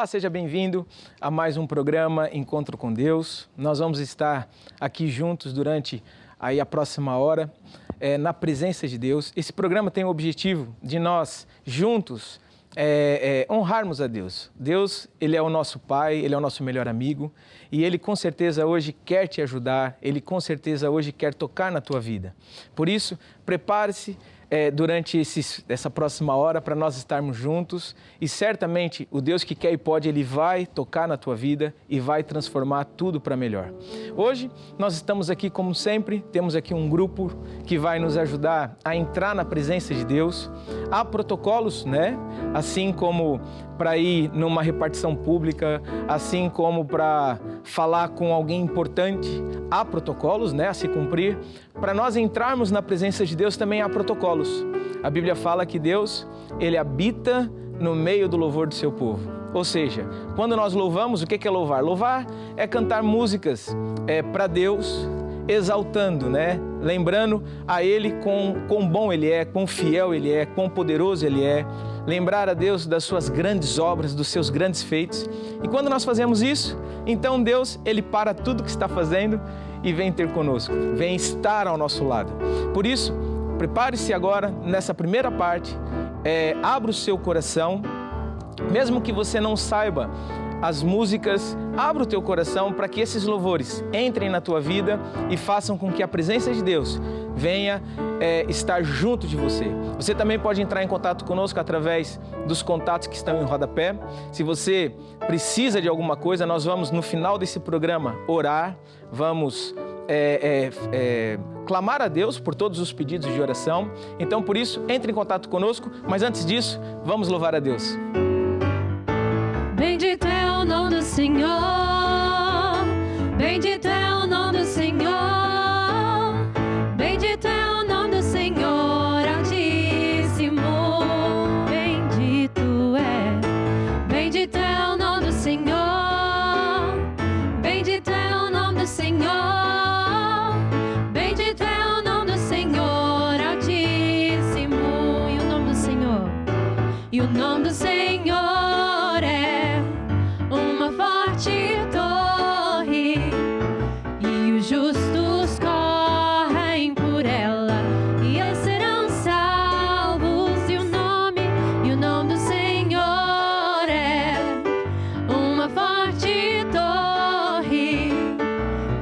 Olá, seja bem-vindo a mais um programa Encontro com Deus. Nós vamos estar aqui juntos durante a próxima hora, na presença de Deus. Esse programa tem o objetivo de nós juntos honrarmos a Deus. Deus, Ele é o nosso Pai, Ele é o nosso melhor amigo e Ele com certeza hoje quer te ajudar, Ele com certeza hoje quer tocar na tua vida. Por isso, prepare-se durante essa próxima hora para nós estarmos juntos e certamente o Deus que quer e pode, Ele vai tocar na tua vida e vai transformar tudo para melhor. Hoje nós estamos aqui como sempre, temos aqui um grupo que vai nos ajudar a entrar na presença de Deus. Há protocolos, né? Assim como para ir numa repartição pública, assim como para falar com alguém importante, há protocolos, né, a se cumprir. Para nós entrarmos na presença de Deus também há protocolos. A Bíblia fala que Deus, Ele habita no meio do louvor do seu povo. Ou seja, quando nós louvamos, o que é louvar? Louvar é cantar músicas para Deus, exaltando, né? Lembrando a Ele quão bom Ele é, quão fiel Ele é, quão poderoso Ele é. Lembrar a Deus das suas grandes obras, dos seus grandes feitos. E quando nós fazemos isso, então Deus, Ele para tudo que está fazendo e vem ter conosco, vem estar ao nosso lado. Por isso, prepare-se agora nessa primeira parte, abra o seu coração, mesmo que você não saiba as músicas, abra o teu coração para que esses louvores entrem na tua vida e façam com que a presença de Deus venha estar junto de você. Você também pode entrar em contato conosco através dos contatos que estão em rodapé. Se você precisa de alguma coisa, nós vamos no final desse programa orar, vamos clamar a Deus por todos os pedidos de oração. Então, por isso, entre em contato conosco, mas antes disso, vamos louvar a Deus. Bendito é o nome do Senhor, bendito é o nome do Senhor, bendito é o nome do Senhor Altíssimo. Bendito é o nome do Senhor, bendito é o nome do Senhor, bendito é o nome do Senhor Altíssimo. E o nome do Senhor, e o nome do Senhor é uma forte torre, e os justos correm por ela e eles serão salvos. E o nome do Senhor é uma forte torre,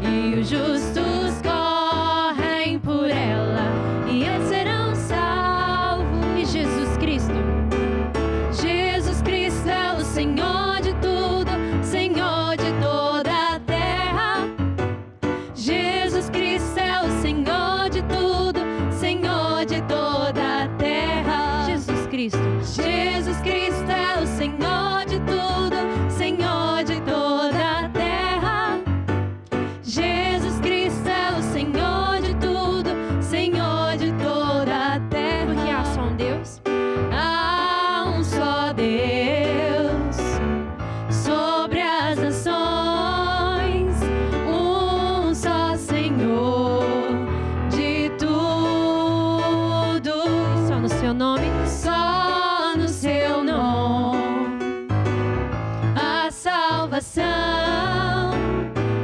e os justos correm por ela e eles serão salvos. E Jesus Cristo é o Senhor de tudo, Senhor de toda a terra. Jesus Cristo é o Senhor de tudo, Senhor de toda a terra. Jesus Cristo é o Senhor de tudo, Senhor de toda a terra. Jesus Cristo é o Senhor de tudo, Senhor de toda a terra. Porque há só um Deus, há um só Deus sobre as nações, um só Senhor de tudo. Só no seu nome, só no seu nome, a salvação.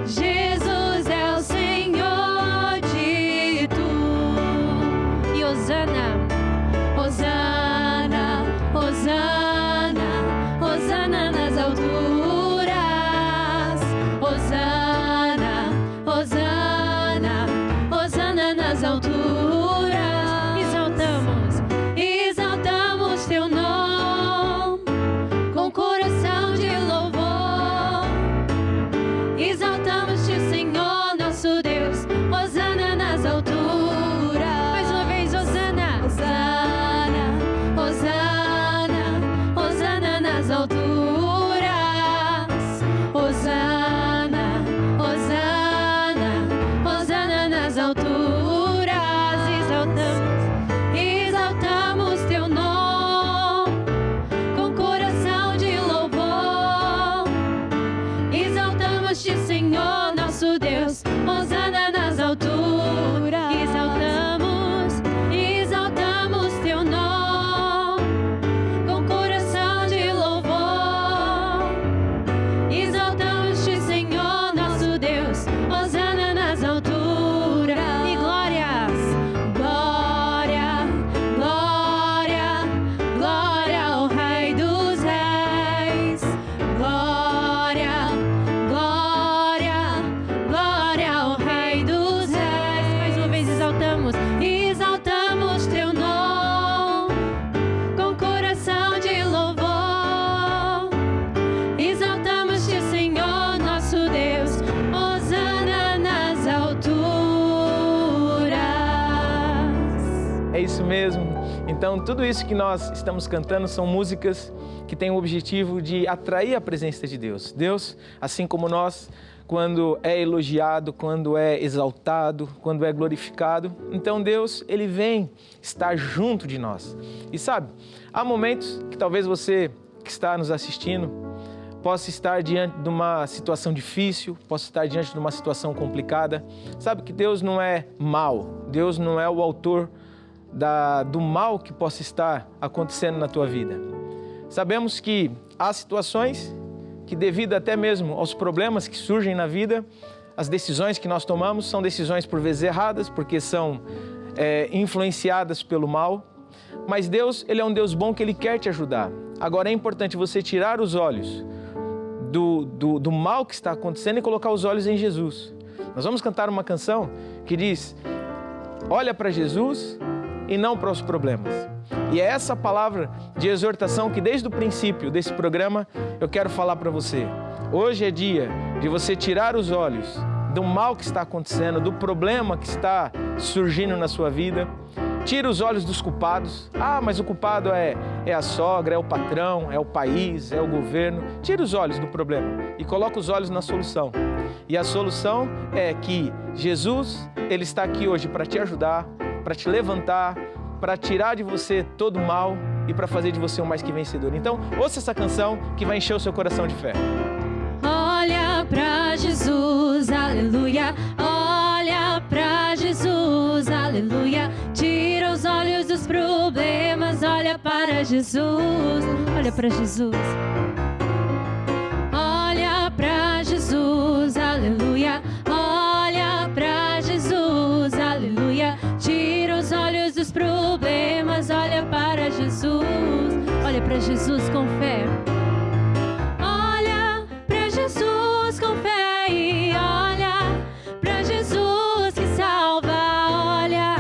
Jesus é o Senhor de tudo. E Hosana, Hosana, Hosana, Hosana nas alturas. Hosana, Hosana, Hosana nas alturas. Exaltamos teu nome com coração de louvor. Exaltamos-te, Senhor, nosso Deus. Hosana nas alturas. Mais uma vez, Hosana, Hosana, Hosana, Hosana nas alturas. Hosana, Hosana, Hosana nas alturas. É isso mesmo. Então, tudo isso que nós estamos cantando são músicas que têm o objetivo de atrair a presença de Deus. Deus, assim como nós, quando é elogiado, quando é exaltado, quando é glorificado, então Deus, Ele vem estar junto de nós. E sabe, há momentos que talvez você que está nos assistindo possa estar diante de uma situação difícil, possa estar diante de uma situação complicada. Sabe que Deus não é mau, Deus não é o autor do mal que possa estar acontecendo na tua vida. Sabemos que há situações que, devido até mesmo aos problemas que surgem na vida, as decisões que nós tomamos são decisões por vezes erradas, porque são influenciadas pelo mal. Mas Deus, Ele é um Deus bom que Ele quer te ajudar. Agora é importante você tirar os olhos do mal que está acontecendo e colocar os olhos em Jesus. Nós vamos cantar uma canção que diz: olha para Jesus e não para os problemas. E é essa palavra de exortação que desde o princípio desse programa eu quero falar para você. Hoje é dia de você tirar os olhos do mal que está acontecendo, do problema que está surgindo na sua vida. Tira os olhos dos culpados. Ah, mas o culpado é a sogra, é o patrão, é o país, é o governo. Tira os olhos do problema e coloca os olhos na solução. E a solução é que Jesus, Ele está aqui hoje para te ajudar, para te levantar, para tirar de você todo o mal e para fazer de você um mais que vencedor. Então, ouça essa canção que vai encher o seu coração de fé. Olha pra Jesus, aleluia. Olha pra Jesus, aleluia. Tira os olhos dos problemas, olha para Jesus. Olha pra Jesus. Olha pra Jesus, aleluia. Olha pra Jesus, aleluia. Tira os olhos dos problemas, olha para Jesus. Olha pra Jesus com fé. Jesus com fé e olha pra Jesus que salva, olha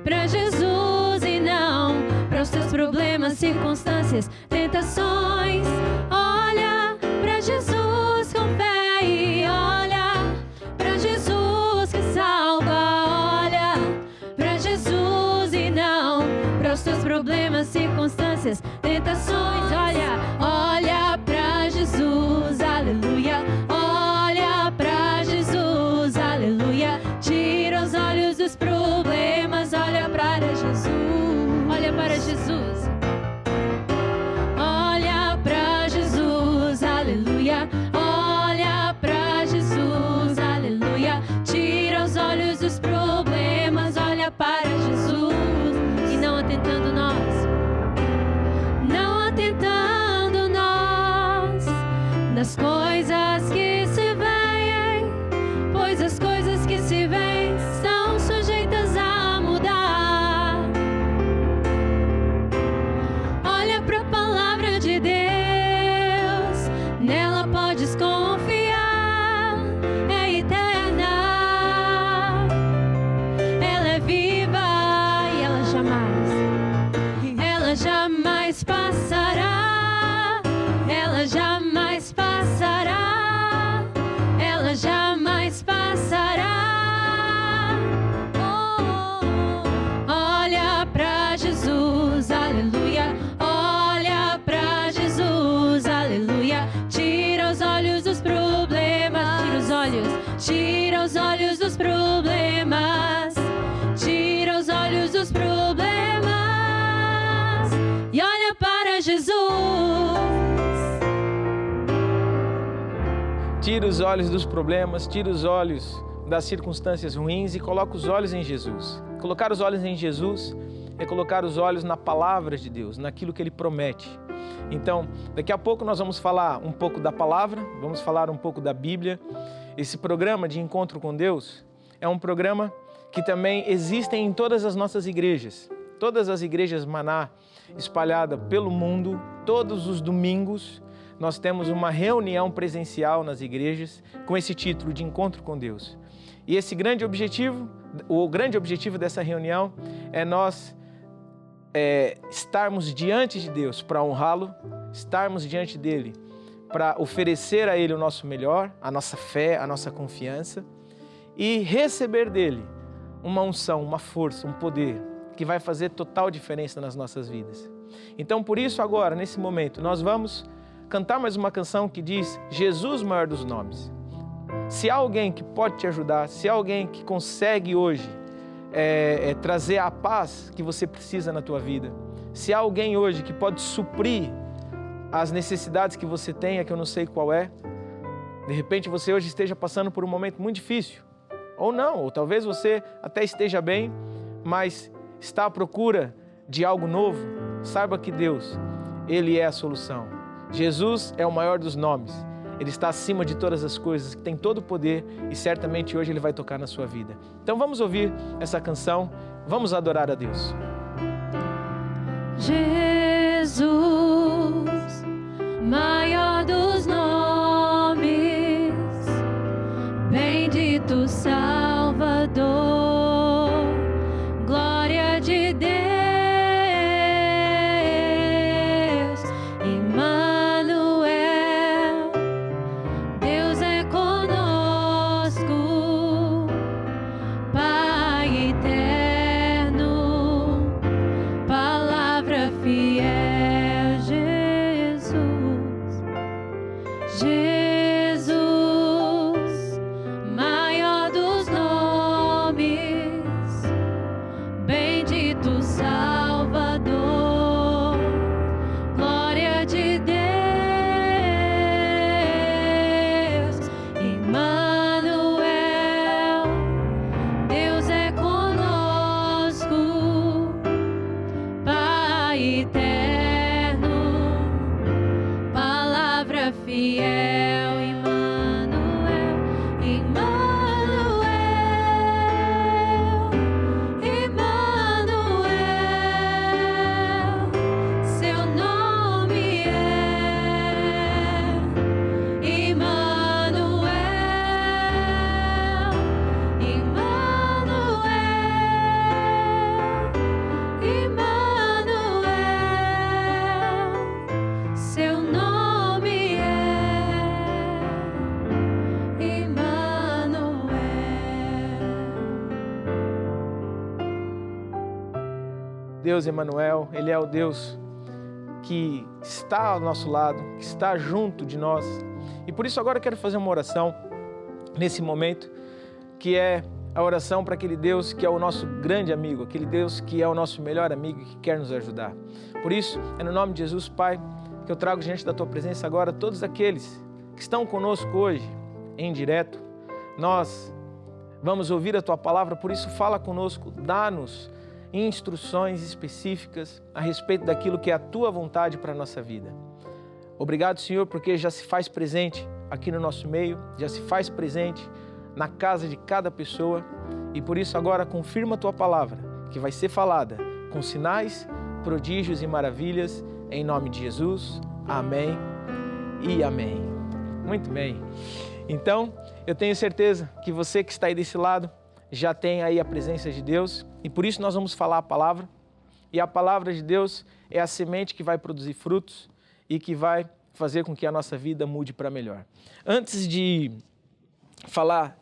pra Jesus e não para os teus problemas, circunstâncias, tentações. Olha pra Jesus com fé e olha pra Jesus que salva, olha pra Jesus e não para os teus problemas, circunstâncias, tentações. Olha pra Jesus, aleluia. Olha pra Jesus, aleluia. Tira os olhos dos problemas, olha para Jesus. Olha para Jesus. Olha pra Jesus, aleluia. Olha pra Jesus, aleluia. Tira os olhos dos problemas, olha para Jesus. E não atentando nós. Não atentando nós nas coisas que se veem, pois as coisas que se veem são sujeitas a mudar. Olha para a palavra de Deus, nela podes confiar, é eterna, ela é viva e ela jamais passará, ela jamais passará, ela jamais passará. Olha pra Jesus, aleluia. Olha pra Jesus, aleluia. Tira os olhos dos problemas, tira os olhos dos problemas, tira os olhos dos problemas e olha para Jesus. Tira os olhos dos problemas, tira os olhos das circunstâncias ruins e coloca os olhos em Jesus. Colocar os olhos em Jesus é colocar os olhos na palavra de Deus, naquilo que Ele promete. Então, daqui a pouco nós vamos falar um pouco da palavra, vamos falar um pouco da Bíblia. Esse programa de encontro com Deus é um programa que também existe em todas as nossas igrejas. Todas as igrejas Maná espalhadas pelo mundo, todos os domingos, nós temos uma reunião presencial nas igrejas com esse título de Encontro com Deus. E esse grande objetivo, o grande objetivo dessa reunião é nós estarmos diante de Deus para honrá-lo, estarmos diante dele para oferecer a ele o nosso melhor, a nossa fé, a nossa confiança e receber dele uma unção, uma força, um poder que vai fazer total diferença nas nossas vidas. Então, por isso agora, nesse momento, nós vamos cantar mais uma canção que diz Jesus, maior dos nomes. Se há alguém que pode te ajudar, se há alguém que consegue hoje trazer a paz que você precisa na tua vida, se há alguém hoje que pode suprir as necessidades que você tem, que eu não sei qual é, de repente você hoje esteja passando por um momento muito difícil, ou não, ou talvez você até esteja bem, mas está à procura de algo novo, saiba que Deus, Ele é a solução. Jesus é o maior dos nomes, Ele está acima de todas as coisas, tem todo o poder e certamente hoje Ele vai tocar na sua vida. Então vamos ouvir essa canção, vamos adorar a Deus. Jesus, maior dos nomes, bendito Salvador, glória de Deus, Emmanuel, Deus é conosco, Pai eterno, palavra fiel, Jesus, Jesus, maior dos nomes, bendito Salvador, glória de Deus, Emmanuel, Deus é conosco, Pai eterno, palavra fiel, Emmanuel, Emmanuel, Emmanuel, seu nome é Emmanuel, Emmanuel, Emmanuel, seu nome é Emmanuel. Deus Emmanuel, Ele é o Deus que está ao nosso lado, que está junto de nós. E por isso agora eu quero fazer uma oração nesse momento, que é a oração para aquele Deus que é o nosso grande amigo, aquele Deus que é o nosso melhor amigo e que quer nos ajudar. Por isso, é no nome de Jesus, Pai, que eu trago diante da Tua presença agora todos aqueles que estão conosco hoje, em direto. Nós vamos ouvir a Tua palavra, por isso fala conosco, dá-nos instruções específicas a respeito daquilo que é a Tua vontade para a nossa vida. Obrigado, Senhor, porque já se faz presente aqui no nosso meio, já se faz presente na casa de cada pessoa e por isso agora confirma a Tua palavra, que vai ser falada com sinais, prodígios e maravilhas, em nome de Jesus. Amém e amém. Muito bem. Então, eu tenho certeza que você que está aí desse lado já tem aí a presença de Deus e por isso nós vamos falar a palavra. E a palavra de Deus é a semente que vai produzir frutos e que vai fazer com que a nossa vida mude para melhor. Antes de falar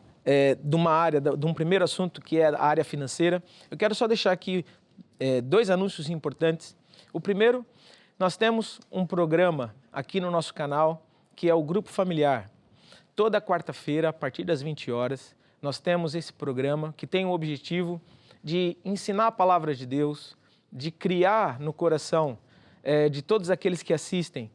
de uma área, de um primeiro assunto que é a área financeira, eu quero só deixar aqui dois anúncios importantes. O primeiro, nós temos um programa aqui no nosso canal que é o Grupo Familiar. Toda quarta-feira, a partir das 20 horas, nós temos esse programa que tem o objetivo de ensinar a palavra de Deus, de criar no coração de todos aqueles que assistem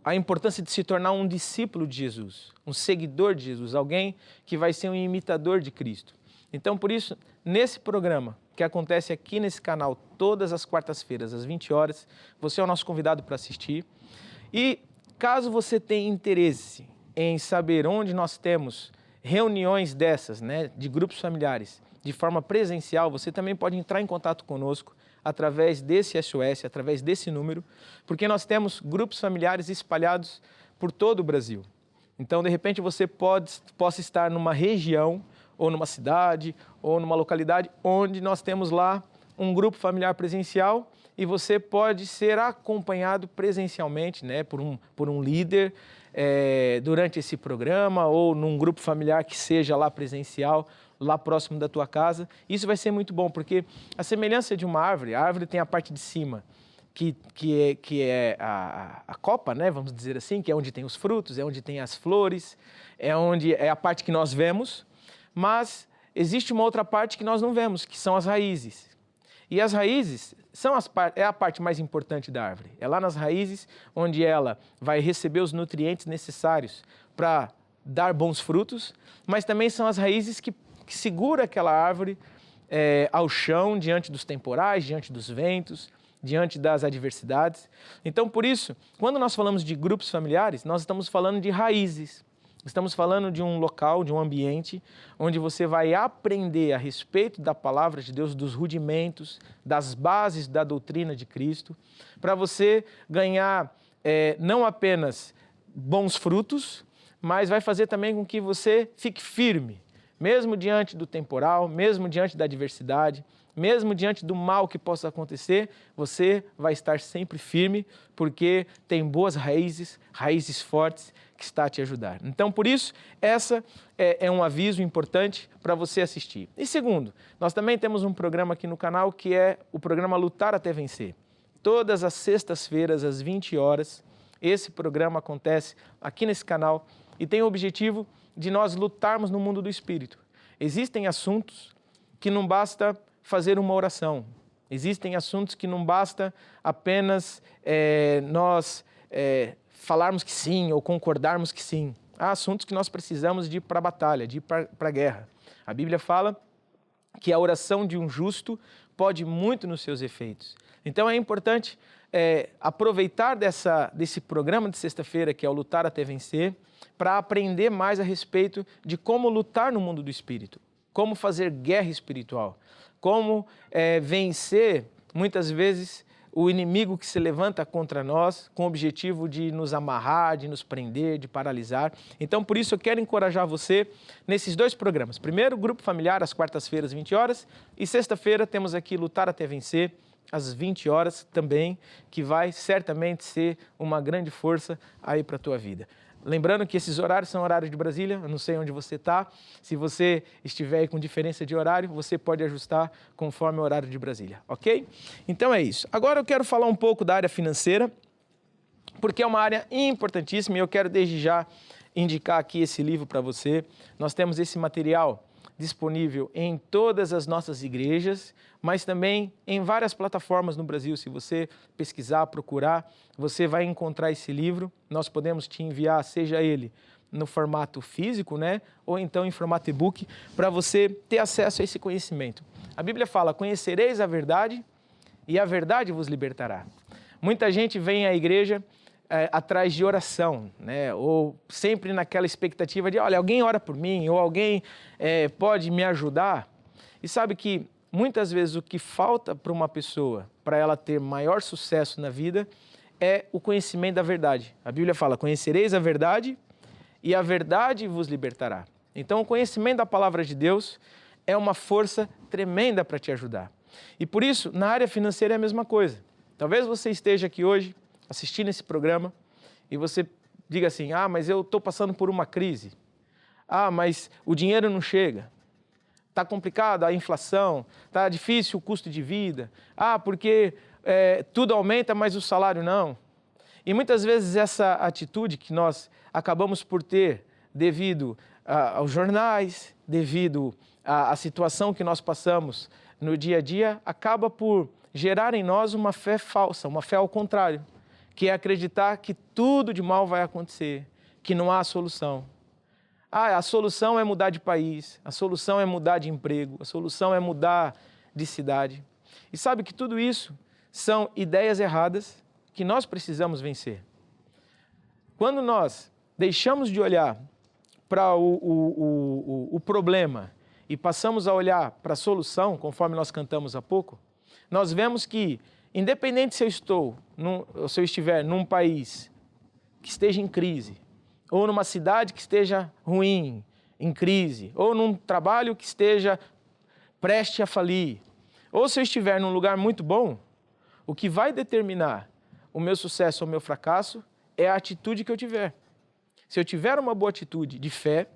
a importância de se tornar um discípulo de Jesus, um seguidor de Jesus, alguém que vai ser um imitador de Cristo. Então, por isso, nesse programa que acontece aqui nesse canal todas as quartas-feiras, às 20 horas, você é o nosso convidado para assistir. E caso você tenha interesse em saber onde nós temos reuniões dessas, de grupos familiares, de forma presencial, você também pode entrar em contato conosco através desse SOS, através desse número, porque nós temos grupos familiares espalhados por todo o Brasil. Então, de repente, você possa estar numa região, ou numa cidade, ou numa localidade, onde nós temos lá um grupo familiar presencial e você pode ser acompanhado presencialmente por um líder durante esse programa ou num grupo familiar que seja lá presencial, lá próximo da tua casa. Isso vai ser muito bom, porque a semelhança de uma árvore, a árvore tem a parte de cima, que é a copa, né, vamos dizer assim, que é onde tem os frutos, é onde tem as flores, é a parte que nós vemos, mas existe uma outra parte que nós não vemos, que são as raízes. E as raízes é a parte mais importante da árvore. É lá nas raízes onde ela vai receber os nutrientes necessários para dar bons frutos, mas também são as raízes que segura aquela árvore ao chão, diante dos temporais, diante dos ventos, diante das adversidades. Então, por isso, quando nós falamos de grupos familiares, nós estamos falando de raízes. Estamos falando de um local, de um ambiente, onde você vai aprender a respeito da palavra de Deus, dos rudimentos, das bases da doutrina de Cristo, para você ganhar não apenas bons frutos, mas vai fazer também com que você fique firme, mesmo diante do temporal, mesmo diante da adversidade, mesmo diante do mal que possa acontecer, você vai estar sempre firme, porque tem boas raízes, raízes fortes, que está a te ajudar. Então, por isso, essa é um aviso importante para você assistir. E segundo, nós também temos um programa aqui no canal que é o programa Lutar até Vencer. Todas as sextas-feiras, às 20 horas, esse programa acontece aqui nesse canal e tem o objetivo de nós lutarmos no mundo do espírito. Existem assuntos que não basta fazer uma oração. Existem assuntos que não basta apenas nós falarmos que sim ou concordarmos que sim. Há assuntos que nós precisamos de ir para a batalha, de ir para a guerra. A Bíblia fala que a oração de um justo pode muito nos seus efeitos. Então é importante aproveitar desse programa de sexta-feira, que é o Lutar até Vencer, para aprender mais a respeito de como lutar no mundo do espírito, como fazer guerra espiritual, como vencer, muitas vezes, o inimigo que se levanta contra nós com o objetivo de nos amarrar, de nos prender, de paralisar. Então, por isso, eu quero encorajar você nesses dois programas. Primeiro, Grupo Familiar, às quartas-feiras, 20 horas. E sexta-feira, temos aqui Lutar até Vencer, às 20 horas também, que vai certamente ser uma grande força aí para a tua vida. Lembrando que esses horários são horários de Brasília, eu não sei onde você está. Se você estiver aí com diferença de horário, você pode ajustar conforme o horário de Brasília, ok? Então é isso. Agora eu quero falar um pouco da área financeira, porque é uma área importantíssima e eu quero desde já indicar aqui esse livro para você. Nós temos esse material disponível em todas as nossas igrejas, mas também em várias plataformas no Brasil. Se você pesquisar, procurar, você vai encontrar esse livro. Nós podemos te enviar, seja ele no formato físico, né, ou então em formato e-book, para você ter acesso a esse conhecimento. A Bíblia fala: conhecereis a verdade e a verdade vos libertará. Muita gente vem à igreja atrás de oração, né? Ou sempre naquela expectativa de, olha, alguém ora por mim, ou alguém pode me ajudar. E sabe que muitas vezes o que falta para uma pessoa, para ela ter maior sucesso na vida, é o conhecimento da verdade. A Bíblia fala: conhecereis a verdade e a verdade vos libertará. Então, o conhecimento da palavra de Deus é uma força tremenda para te ajudar. E por isso, na área financeira é a mesma coisa. Talvez você esteja aqui hoje assistindo esse programa e você diga assim: mas eu estou passando por uma crise. Mas o dinheiro não chega. Está complicado a inflação, está difícil o custo de vida. Porque tudo aumenta, mas o salário não. E muitas vezes essa atitude que nós acabamos por ter devido aos jornais, devido à situação que nós passamos no dia a dia, acaba por gerar em nós uma fé falsa, uma fé ao contrário, que é acreditar que tudo de mal vai acontecer, que não há solução. A solução é mudar de país, a solução é mudar de emprego, a solução é mudar de cidade. E sabe que tudo isso são ideias erradas que nós precisamos vencer. Quando nós deixamos de olhar para o problema e passamos a olhar para a solução, conforme nós cantamos há pouco, nós vemos que, independente se eu estiver num país que esteja em crise, ou numa cidade que esteja ruim, em crise, ou num trabalho que esteja preste a falir, ou se eu estiver num lugar muito bom, o que vai determinar o meu sucesso ou o meu fracasso é a atitude que eu tiver. Se eu tiver uma boa atitude de fé,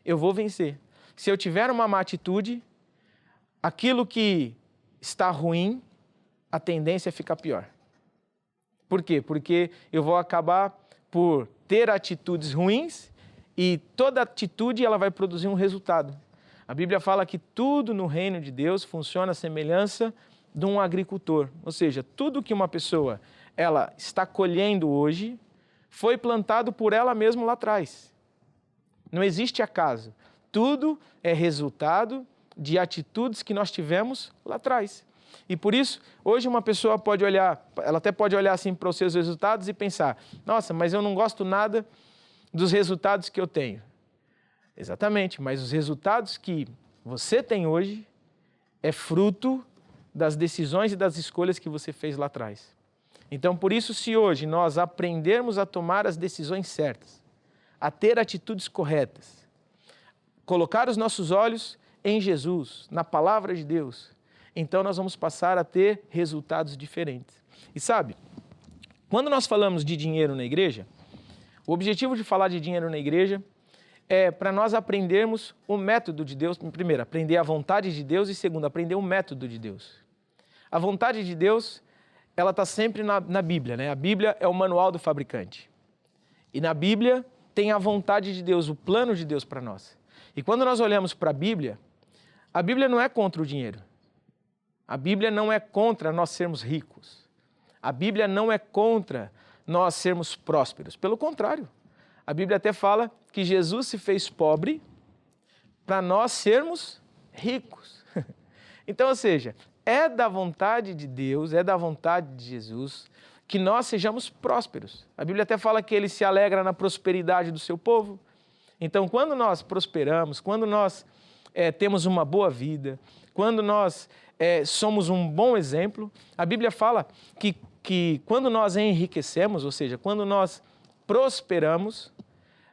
eu vou vencer. Se eu tiver uma má atitude, aquilo que está ruim, a tendência é ficar pior. Por quê? Porque eu vou acabar por ter atitudes ruins e toda atitude ela vai produzir um resultado. A Bíblia fala que tudo no reino de Deus funciona à semelhança de um agricultor. Ou seja, tudo que uma pessoa ela está colhendo hoje foi plantado por ela mesma lá atrás. Não existe acaso. Tudo é resultado de atitudes que nós tivemos lá atrás. E por isso, hoje uma pessoa pode olhar, ela até pode olhar assim para os seus resultados e pensar, nossa, mas eu não gosto nada dos resultados que eu tenho. Exatamente, mas os resultados que você tem hoje é fruto das decisões e das escolhas que você fez lá atrás. Então, por isso, se hoje nós aprendermos a tomar as decisões certas, a ter atitudes corretas, colocar os nossos olhos em Jesus, na palavra de Deus, então nós vamos passar a ter resultados diferentes. E sabe, quando nós falamos de dinheiro na igreja, o objetivo de falar de dinheiro na igreja é para nós aprendermos o método de Deus. Primeiro, aprender a vontade de Deus e segundo, aprender o método de Deus. A vontade de Deus, ela está sempre na Bíblia, né? A Bíblia é o manual do fabricante. E na Bíblia tem a vontade de Deus, o plano de Deus para nós. E quando nós olhamos para a Bíblia não é contra o dinheiro. A Bíblia não é contra nós sermos ricos. A Bíblia não é contra nós sermos prósperos. Pelo contrário, a Bíblia até fala que Jesus se fez pobre para nós sermos ricos. Então, ou seja, é da vontade de Deus, é da vontade de Jesus que nós sejamos prósperos. A Bíblia até fala que Ele se alegra na prosperidade do seu povo. Então, quando nós prosperamos, quando nós temos uma boa vida, quando nós somos um bom exemplo, a Bíblia fala que quando nós enriquecemos, ou seja, quando nós prosperamos,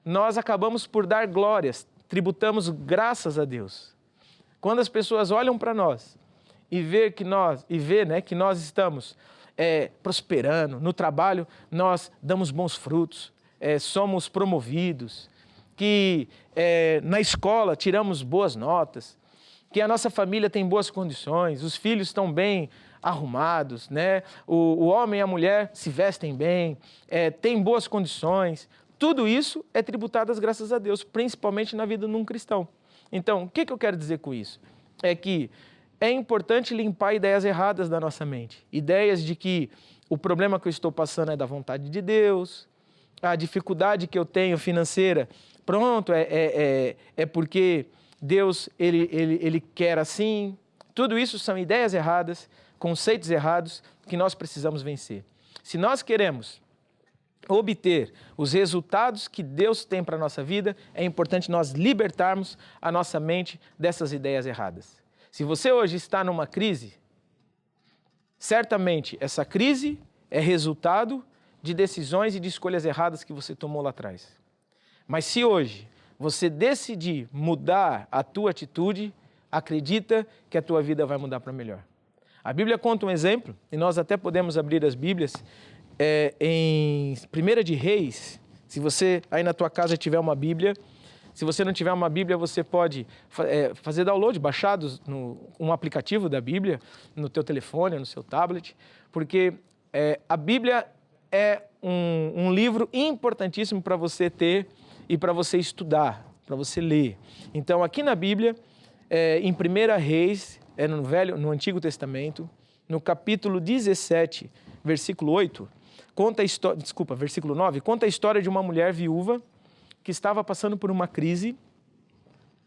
nós acabamos por dar glórias, tributamos graças a Deus. Quando as pessoas olham para nós e vê que nós estamos prosperando, no trabalho nós damos bons frutos, somos promovidos, que na escola tiramos boas notas, que a nossa família tem boas condições, os filhos estão bem arrumados, né? O homem e a mulher se vestem bem, têm boas condições. Tudo isso é tributado às graças a Deus, principalmente na vida de um cristão. Então, o que eu quero dizer com isso? É que é importante limpar ideias erradas da nossa mente. Ideias de que o problema que eu estou passando é da vontade de Deus, a dificuldade que eu tenho financeira, pronto, é porque Deus ele quer assim. Tudo isso são ideias erradas, conceitos errados que nós precisamos vencer. Se nós queremos obter os resultados que Deus tem para a nossa vida, é importante nós libertarmos a nossa mente dessas ideias erradas. Se você hoje está numa crise, certamente essa crise é resultado de decisões e de escolhas erradas que você tomou lá atrás. Mas se hoje você decidir mudar a tua atitude, acredita que a tua vida vai mudar para melhor. A Bíblia conta um exemplo, e nós até podemos abrir as Bíblias, em 1 de Reis. Se você aí na tua casa tiver uma Bíblia, se você não tiver uma Bíblia, você pode fazer download, baixar um aplicativo da Bíblia no teu telefone, no seu tablet, porque a Bíblia é um livro importantíssimo para você ter e para você estudar, para você ler. Então, aqui na Bíblia, em 1 Reis, no Antigo Testamento, no capítulo 17, versículo 8, versículo 9, conta a história de uma mulher viúva que estava passando por uma crise.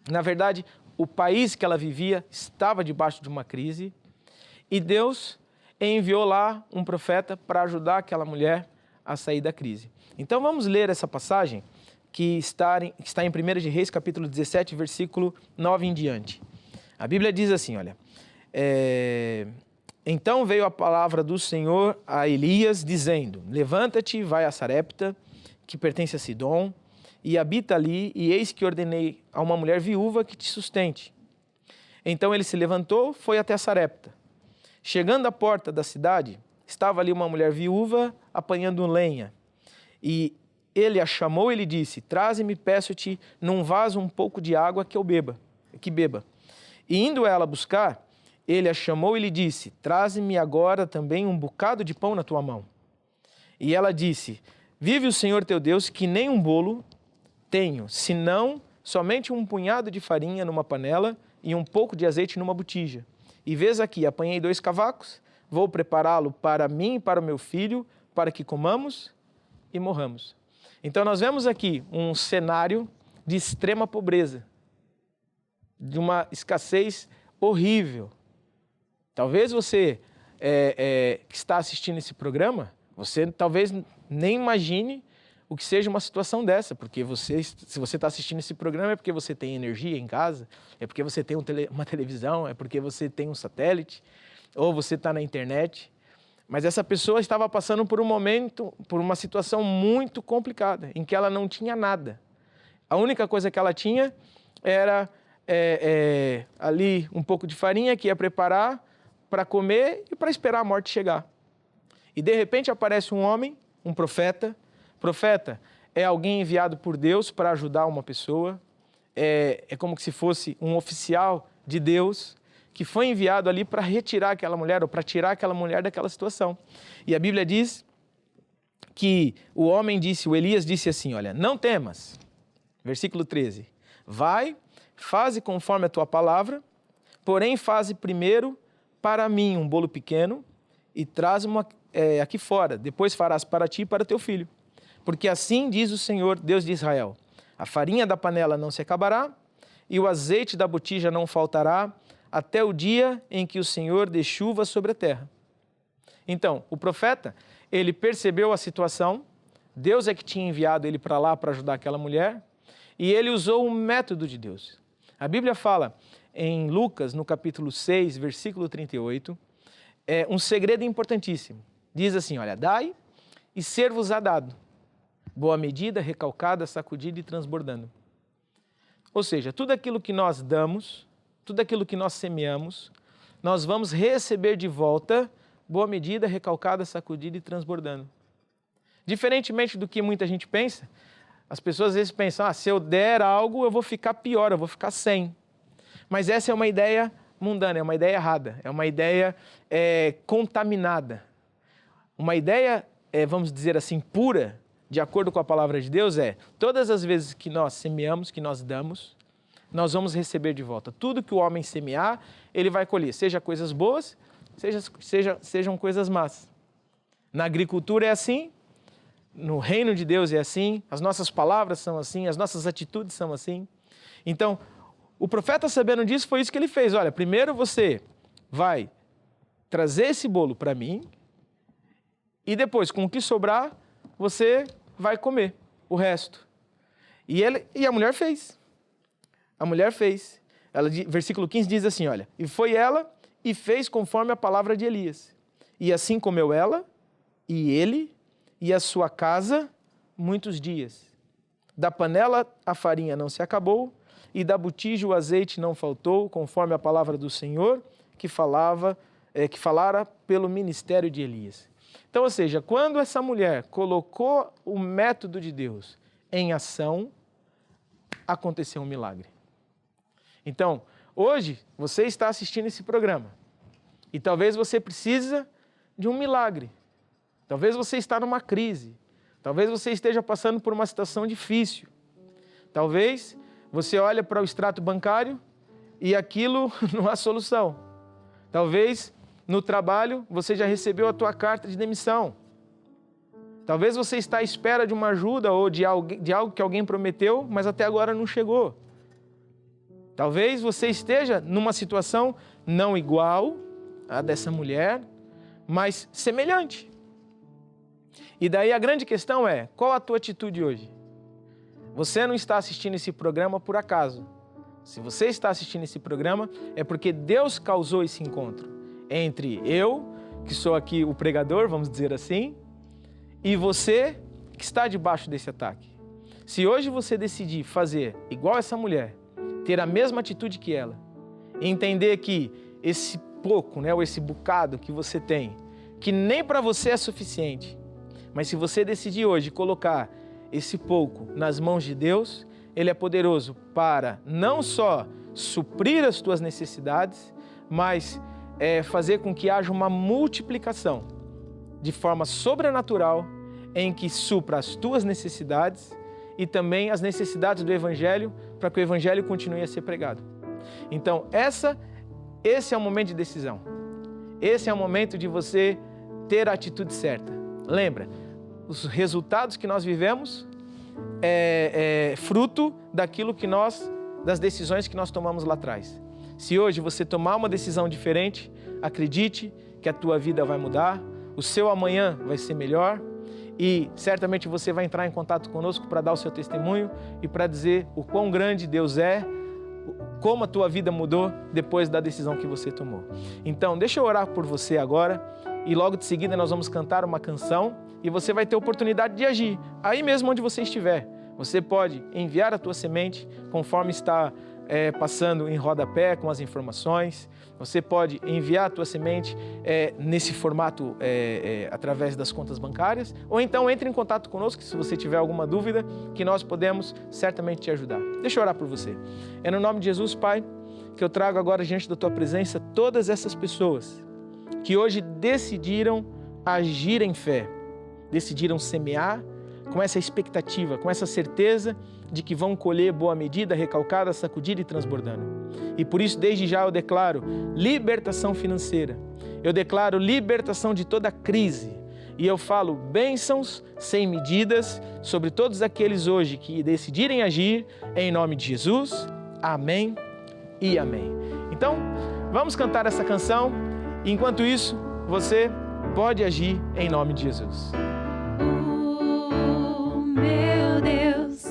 Na verdade, o país que ela vivia estava debaixo de uma crise e Deus enviou lá um profeta para ajudar aquela mulher a sair da crise. Então vamos ler essa passagem que está em 1 de Reis, capítulo 17, versículo 9 em diante. A Bíblia diz assim, olha, então veio a palavra do Senhor a Elias, dizendo, levanta-te, vai a Sarepta, que pertence a Sidom, e habita ali, e eis que ordenei a uma mulher viúva que te sustente. Então ele se levantou, foi até Sarepta. Chegando à porta da cidade, estava ali uma mulher viúva apanhando lenha. E ele a chamou e lhe disse, traze-me, peço-te, num vaso um pouco de água que beba. E indo ela buscar, ele a chamou e lhe disse, traze-me agora também um bocado de pão na tua mão. E ela disse, vive o Senhor teu Deus, que nem um bolo tenho, senão somente um punhado de farinha numa panela e um pouco de azeite numa botija. E vês aqui, apanhei 2 cavacos, vou prepará-lo para mim e para o meu filho, para que comamos e morramos. Então nós vemos aqui um cenário de extrema pobreza, de uma escassez horrível. Talvez você que está assistindo esse programa, você talvez nem imagine o que seja uma situação dessa, porque se você está assistindo esse programa é porque você tem energia em casa, é porque você tem uma televisão, é porque você tem um satélite, ou você está na internet. Mas essa pessoa estava passando por uma situação muito complicada, em que ela não tinha nada. A única coisa que ela tinha era ali um pouco de farinha que ia preparar para comer e para esperar a morte chegar. E de repente aparece um homem, um profeta. Profeta é alguém enviado por Deus para ajudar uma pessoa, é como se fosse um oficial de Deus que foi enviado ali para retirar aquela mulher, ou para tirar aquela mulher daquela situação. E a Bíblia diz que o Elias disse assim, olha, não temas, versículo 13, vai, faze conforme a tua palavra, porém faze primeiro para mim um bolo pequeno e traz-mo aqui fora, depois farás para ti e para teu filho. Porque assim diz o Senhor, Deus de Israel, a farinha da panela não se acabará e o azeite da botija não faltará até o dia em que o Senhor dê chuva sobre a terra. Então, o profeta, ele percebeu a situação, Deus é que tinha enviado ele para lá para ajudar aquela mulher e ele usou um método de Deus. A Bíblia fala em Lucas, no capítulo 6, versículo 38, um segredo importantíssimo. Diz assim, olha, dai e ser-vos-á dado. Boa medida, recalcada, sacudida e transbordando. Ou seja, tudo aquilo que nós damos, tudo aquilo que nós semeamos, nós vamos receber de volta, boa medida, recalcada, sacudida e transbordando. Diferentemente do que muita gente pensa, as pessoas às vezes pensam, se eu der algo, eu vou ficar pior, eu vou ficar sem. Mas essa é uma ideia mundana, é uma ideia errada, é uma ideia contaminada. Uma ideia, vamos dizer assim, pura, de acordo com a palavra de Deus, todas as vezes que nós semeamos, que nós damos, nós vamos receber de volta. Tudo que o homem semear, ele vai colher, seja coisas boas, sejam coisas más. Na agricultura é assim, no reino de Deus é assim, as nossas palavras são assim, as nossas atitudes são assim. Então, o profeta, sabendo disso, foi isso que ele fez. Olha, primeiro você vai trazer esse bolo para mim e depois, com o que sobrar, você vai comer o resto. E a mulher fez. A mulher fez. Versículo 15 diz assim, olha, e foi ela e fez conforme a palavra de Elias. E assim comeu ela e ele e a sua casa muitos dias. Da panela a farinha não se acabou e da botija o azeite não faltou, conforme a palavra do Senhor que falara pelo ministério de Elias. Então, ou seja, quando essa mulher colocou o método de Deus em ação, aconteceu um milagre. Então, hoje você está assistindo esse programa e talvez você precisa de um milagre. Talvez você está numa crise. Talvez você esteja passando por uma situação difícil. Talvez você olhe para o extrato bancário e aquilo não há solução. Talvez no trabalho você já recebeu a tua carta de demissão. Talvez você está à espera de uma ajuda ou de algo que alguém prometeu, mas até agora não chegou. Talvez você esteja numa situação não igual à dessa mulher, mas semelhante. E daí a grande questão é, qual a tua atitude hoje? Você não está assistindo esse programa por acaso. Se você está assistindo esse programa, é porque Deus causou esse encontro entre eu, que sou aqui o pregador, vamos dizer assim, e você que está debaixo desse ataque. Se hoje você decidir fazer igual essa mulher, ter a mesma atitude que ela, e entender que esse pouco, ou esse bocado que você tem, que nem para você é suficiente, mas se você decidir hoje colocar esse pouco nas mãos de Deus, Ele é poderoso para não só suprir as tuas necessidades, mas fazer com que haja uma multiplicação de forma sobrenatural em que supra as tuas necessidades e também as necessidades do Evangelho, para que o Evangelho continue a ser pregado. Então, esse é o momento de decisão. Esse é o momento de você ter a atitude certa. Lembra, os resultados que nós vivemos é fruto das decisões que nós tomamos lá atrás. Se hoje você tomar uma decisão diferente, acredite que a tua vida vai mudar, o seu amanhã vai ser melhor e certamente você vai entrar em contato conosco para dar o seu testemunho e para dizer o quão grande Deus é, como a tua vida mudou depois da decisão que você tomou. Então, deixa eu orar por você agora e logo de seguida nós vamos cantar uma canção e você vai ter oportunidade de agir, aí mesmo onde você estiver. Você pode enviar a tua semente conforme está passando em rodapé com as informações. Você pode enviar a tua semente nesse formato através das contas bancárias, ou então entre em contato conosco se você tiver alguma dúvida, que nós podemos certamente te ajudar. Deixa eu orar por você. É no nome de Jesus, Pai, que eu trago agora diante da tua presença todas essas pessoas que hoje decidiram agir em fé, decidiram semear com essa expectativa, com essa certeza de que vão colher boa medida, recalcada, sacudida e transbordando. E por isso, desde já, eu declaro libertação financeira. Eu declaro libertação de toda crise. E eu falo bênçãos sem medidas sobre todos aqueles hoje que decidirem agir em nome de Jesus. Amém e amém. Então, vamos cantar essa canção. Enquanto isso, você pode agir em nome de Jesus. Meu Deus,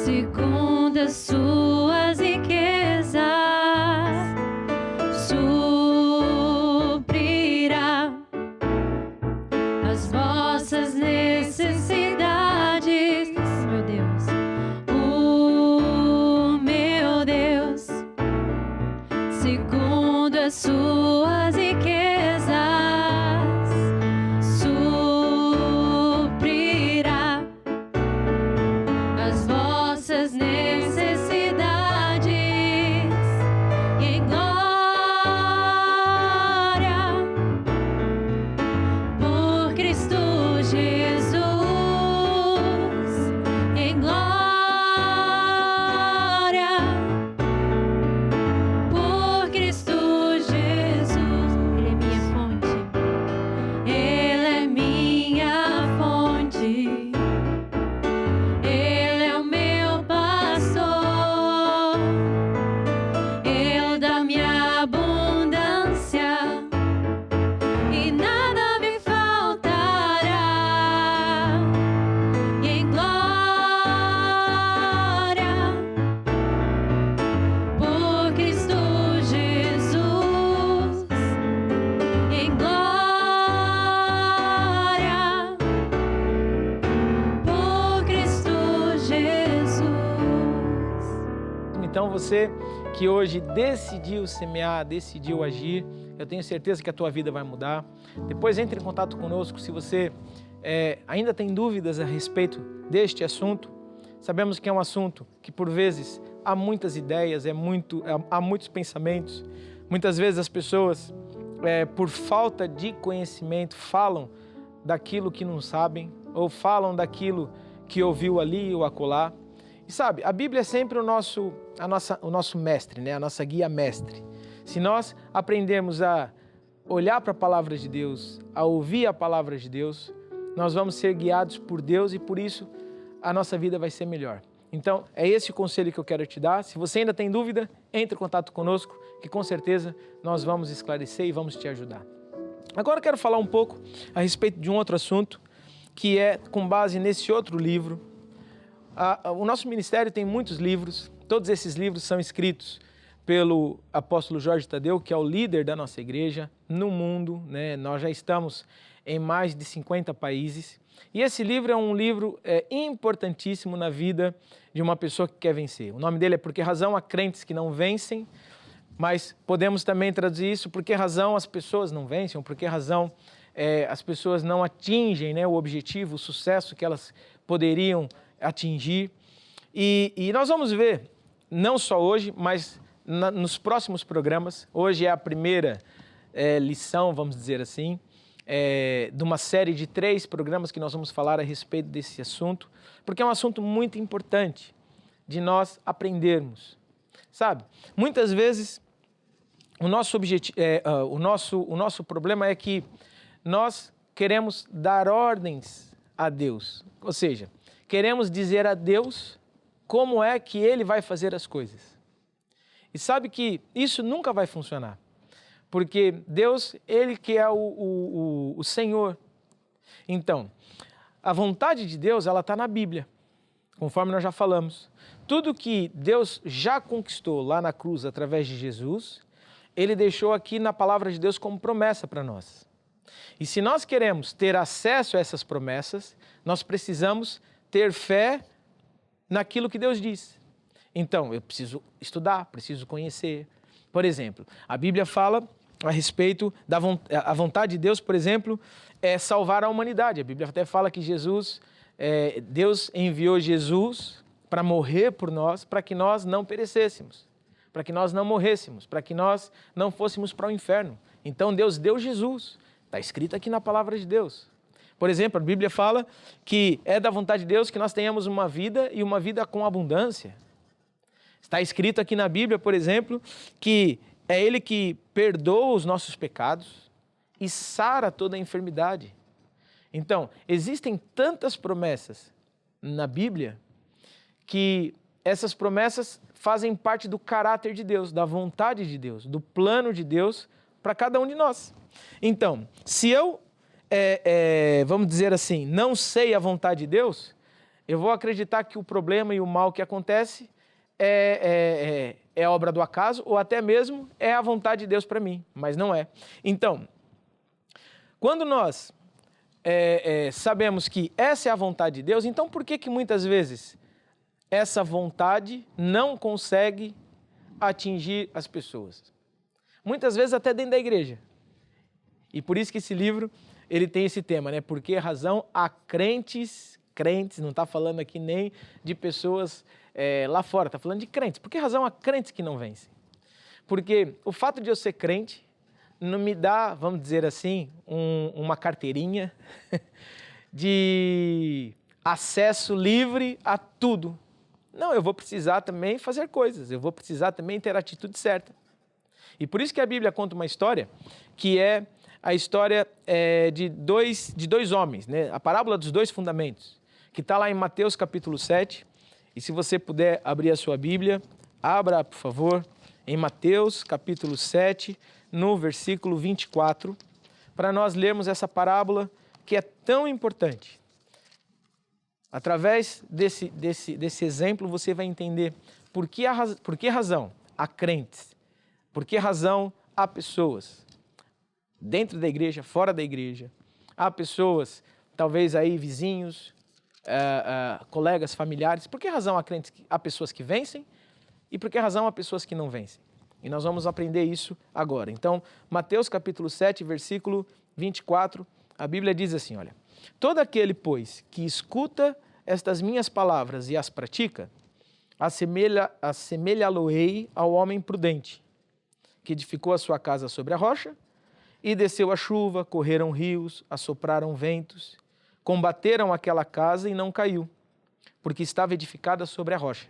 segundo as suas riquezas, suprirá as vossas necessidades. Meu Deus, meu Deus, segundo as suas riquezas, Então você que hoje decidiu semear, decidiu agir, eu tenho certeza que a tua vida vai mudar. Depois entre em contato conosco se você ainda tem dúvidas a respeito deste assunto. Sabemos que é um assunto que por vezes há muitas ideias, há muitos pensamentos. Muitas vezes as pessoas, por falta de conhecimento, falam daquilo que não sabem ou falam daquilo que ouviu ali ou acolá. E sabe, a Bíblia é sempre o nosso mestre, né? A nossa guia mestre. Se nós aprendermos a olhar para a palavra de Deus, a ouvir a palavra de Deus, nós vamos ser guiados por Deus e por isso a nossa vida vai ser melhor. Então, é esse o conselho que eu quero te dar. Se você ainda tem dúvida, entre em contato conosco, que com certeza nós vamos esclarecer e vamos te ajudar. Agora eu quero falar um pouco a respeito de um outro assunto, que é com base nesse outro livro. O nosso ministério tem muitos livros, todos esses livros são escritos pelo apóstolo Jorge Tadeu, que é o líder da nossa igreja no mundo, né? Nós já estamos em mais de 50 países. E esse livro é um livro importantíssimo na vida de uma pessoa que quer vencer. O nome dele é Por que Razão há Crentes que Não Vencem, mas podemos também traduzir isso, por que razão as pessoas não vencem, por que razão as pessoas não atingem, né, o objetivo, o sucesso que elas poderiam atingir. E nós vamos ver, não só hoje, mas nos próximos programas. Hoje é a primeira lição, vamos dizer assim, de uma série de 3 programas que nós vamos falar a respeito desse assunto, porque é um assunto muito importante de nós aprendermos. Sabe, muitas vezes o nosso problema é que nós queremos dar ordens a Deus, ou seja, queremos dizer a Deus como é que Ele vai fazer as coisas. E sabe que isso nunca vai funcionar, porque Deus, Ele que é o Senhor. Então, a vontade de Deus, ela está na Bíblia, conforme nós já falamos. Tudo que Deus já conquistou lá na cruz através de Jesus, Ele deixou aqui na palavra de Deus como promessa para nós. E se nós queremos ter acesso a essas promessas, nós precisamos ter fé naquilo que Deus diz. Então, eu preciso estudar, preciso conhecer. Por exemplo, a Bíblia fala a respeito da vontade de Deus, por exemplo, é salvar a humanidade. A Bíblia até fala que Deus enviou Jesus para morrer por nós, para que nós não perecêssemos, para que nós não morrêssemos, para que nós não fôssemos para o inferno. Então Deus deu Jesus, está escrito aqui na palavra de Deus. Por exemplo, a Bíblia fala que é da vontade de Deus que nós tenhamos uma vida e uma vida com abundância. Está escrito aqui na Bíblia, por exemplo, que é Ele que perdoa os nossos pecados e sara toda a enfermidade. Então, existem tantas promessas na Bíblia que essas promessas fazem parte do caráter de Deus, da vontade de Deus, do plano de Deus para cada um de nós. Então, se eu, vamos dizer assim, não sei a vontade de Deus, eu vou acreditar que o problema e o mal que acontece é obra do acaso ou até mesmo é a vontade de Deus para mim, mas não é. Então, quando nós sabemos que essa é a vontade de Deus, então por que muitas vezes essa vontade não consegue atingir as pessoas? Muitas vezes até dentro da igreja. E por isso que esse livro, ele tem esse tema, né? Por que razão há crentes, não está falando aqui nem de pessoas lá fora, está falando de crentes. Por que razão há crentes que não vencem? Porque o fato de eu ser crente não me dá, vamos dizer assim, uma carteirinha de acesso livre a tudo. Não, eu vou precisar também fazer coisas, eu vou precisar também ter a atitude certa. E por isso que a Bíblia conta uma história, que é a história de dois homens, né? A parábola dos 2 fundamentos, que está lá em Mateus capítulo 7. E se você puder abrir a sua Bíblia, abra, por favor, em Mateus capítulo 7, no versículo 24, para nós lermos essa parábola que é tão importante. Através desse exemplo, você vai entender por que razão há crentes, por que razão há pessoas dentro da igreja, fora da igreja, há pessoas, talvez aí vizinhos, colegas, familiares, por que razão há crentes, há pessoas que vencem e por que razão há pessoas que não vencem? E nós vamos aprender isso agora. Então, Mateus capítulo 7, versículo 24, a Bíblia diz assim, olha: todo aquele, pois, que escuta estas minhas palavras e as pratica, assemelhá-lo-ei ao homem prudente, que edificou a sua casa sobre a rocha, e desceu a chuva, correram rios, assopraram ventos, combateram aquela casa e não caiu, porque estava edificada sobre a rocha.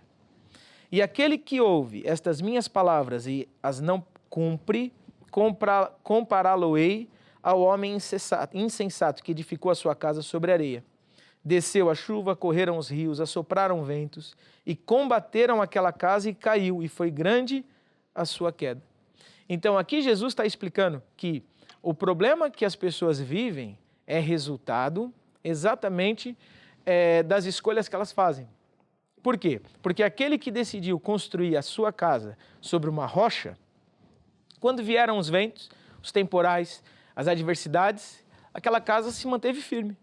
E aquele que ouve estas minhas palavras e as não cumpre, compará-lo-ei ao homem insensato que edificou a sua casa sobre a areia. Desceu a chuva, correram os rios, assopraram ventos e combateram aquela casa e caiu, e foi grande a sua queda. Então aqui Jesus está explicando que o problema que as pessoas vivem é resultado exatamente das escolhas que elas fazem. Por quê? Porque aquele que decidiu construir a sua casa sobre uma rocha, quando vieram os ventos, os temporais, as adversidades, aquela casa se manteve firme.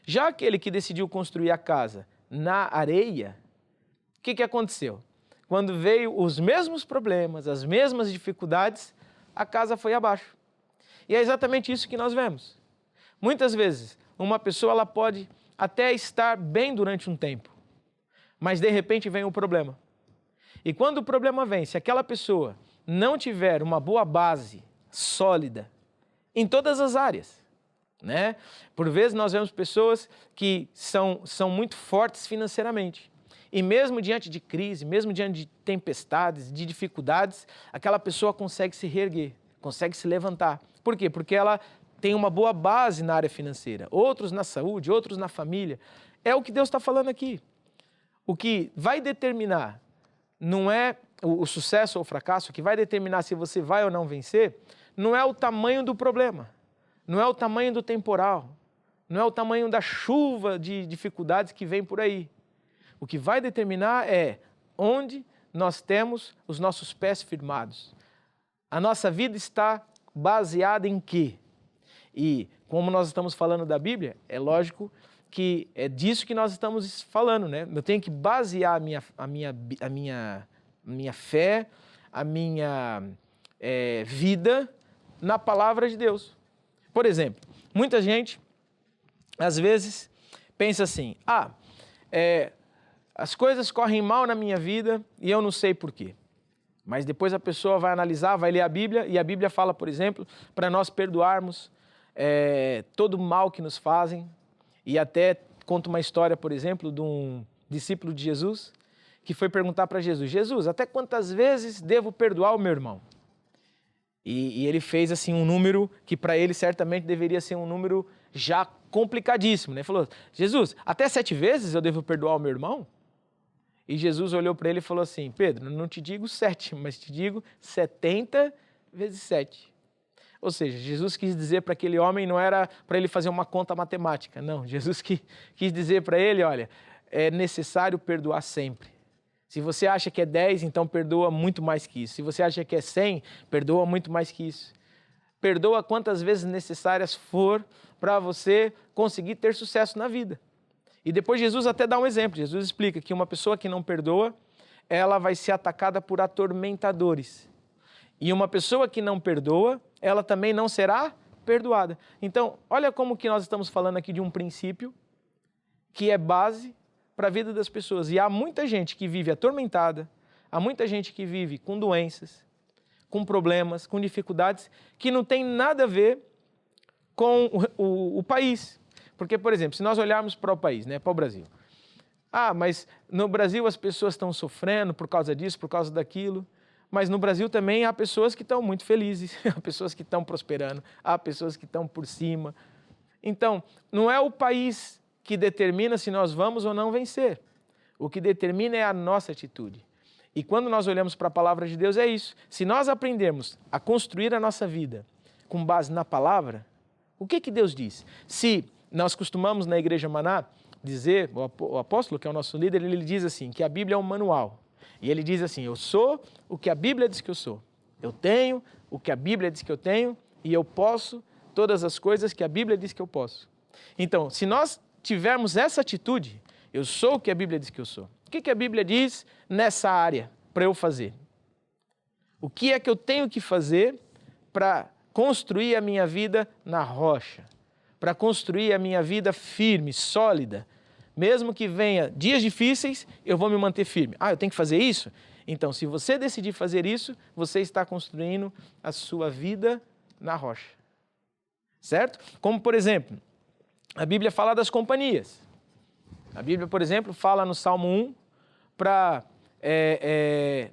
Já aquele que decidiu construir a casa na areia, o que aconteceu? Quando veio os mesmos problemas, as mesmas dificuldades, a casa foi abaixo. E é exatamente isso que nós vemos. Muitas vezes, uma pessoa ela pode até estar bem durante um tempo, mas de repente vem um problema. E quando o problema vem, se aquela pessoa não tiver uma boa base sólida em todas as áreas, né? Por vezes nós vemos pessoas que são muito fortes financeiramente. E mesmo diante de crise, mesmo diante de tempestades, de dificuldades, aquela pessoa consegue se reerguer, consegue se levantar. Por quê? Porque ela tem uma boa base na área financeira. Outros na saúde, outros na família. É o que Deus está falando aqui. O que vai determinar não é o sucesso ou o fracasso, o que vai determinar se você vai ou não vencer, não é o tamanho do problema, não é o tamanho do temporal, não é o tamanho da chuva de dificuldades que vem por aí. O que vai determinar é onde nós temos os nossos pés firmados. A nossa vida está baseada em quê? E como nós estamos falando da Bíblia, é lógico que é disso que nós estamos falando, né? Eu tenho que basear a minha fé, a minha vida na palavra de Deus. Por exemplo, muita gente, às vezes, pensa assim, as coisas correm mal na minha vida e eu não sei por quê. Mas depois a pessoa vai analisar, vai ler a Bíblia, e a Bíblia fala, por exemplo, para nós perdoarmos todo o mal que nos fazem. E até conta uma história, por exemplo, de um discípulo de Jesus, que foi perguntar para Jesus, Jesus, até quantas vezes devo perdoar o meu irmão? E ele fez assim um número que para ele certamente deveria ser um número já complicadíssimo, né? Ele falou, Jesus, até 7 vezes eu devo perdoar o meu irmão? E Jesus olhou para ele e falou assim, Pedro, não te digo 7, mas te digo 70 vezes 7. Ou seja, Jesus quis dizer para aquele homem, não era para ele fazer uma conta matemática, não. Jesus quis dizer para ele, olha, é necessário perdoar sempre. Se você acha que é 10, então perdoa muito mais que isso. Se você acha que é 100, perdoa muito mais que isso. Perdoa quantas vezes necessárias for para você conseguir ter sucesso na vida. E depois Jesus até dá um exemplo. Jesus explica que uma pessoa que não perdoa, ela vai ser atacada por atormentadores. E uma pessoa que não perdoa, ela também não será perdoada. Então, olha como que nós estamos falando aqui de um princípio que é base para a vida das pessoas. E há muita gente que vive atormentada, há muita gente que vive com doenças, com problemas, com dificuldades, que não tem nada a ver com o país. Porque, por exemplo, se nós olharmos para o país, né, para o Brasil. Mas no Brasil as pessoas estão sofrendo por causa disso, por causa daquilo. Mas no Brasil também há pessoas que estão muito felizes, há pessoas que estão prosperando, há pessoas que estão por cima. Então, não é o país que determina se nós vamos ou não vencer. O que determina é a nossa atitude. E quando nós olhamos para a palavra de Deus, é isso. Se nós aprendermos a construir a nossa vida com base na palavra, o que Deus diz? Se nós costumamos na Igreja Maná dizer, o apóstolo, que é o nosso líder, ele diz assim, que a Bíblia é um manual. E ele diz assim, eu sou o que a Bíblia diz que eu sou. Eu tenho o que a Bíblia diz que eu tenho e eu posso todas as coisas que a Bíblia diz que eu posso. Então, se nós tivermos essa atitude, eu sou o que a Bíblia diz que eu sou. O que a Bíblia diz nessa área para eu fazer? O que é que eu tenho que fazer para construir a minha vida na rocha? Para construir a minha vida firme, sólida? Mesmo que venha dias difíceis, eu vou me manter firme. Eu tenho que fazer isso? Então, se você decidir fazer isso, você está construindo a sua vida na rocha. Certo? Como, por exemplo, a Bíblia fala das companhias. A Bíblia, por exemplo, fala no Salmo 1 para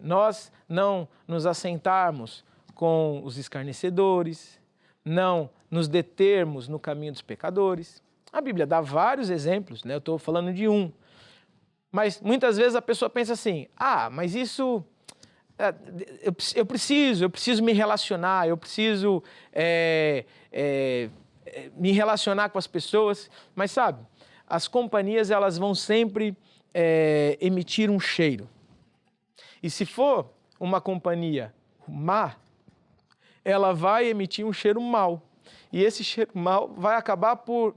nós não nos assentarmos com os escarnecedores, não nos determos no caminho dos pecadores. A Bíblia dá vários exemplos, né? Eu estou falando de um. Mas muitas vezes a pessoa pensa assim, mas isso, eu preciso me relacionar, eu preciso me relacionar com as pessoas. Mas sabe, as companhias elas vão sempre emitir um cheiro. E se for uma companhia má, ela vai emitir um cheiro mau. E esse cheiro mau vai acabar por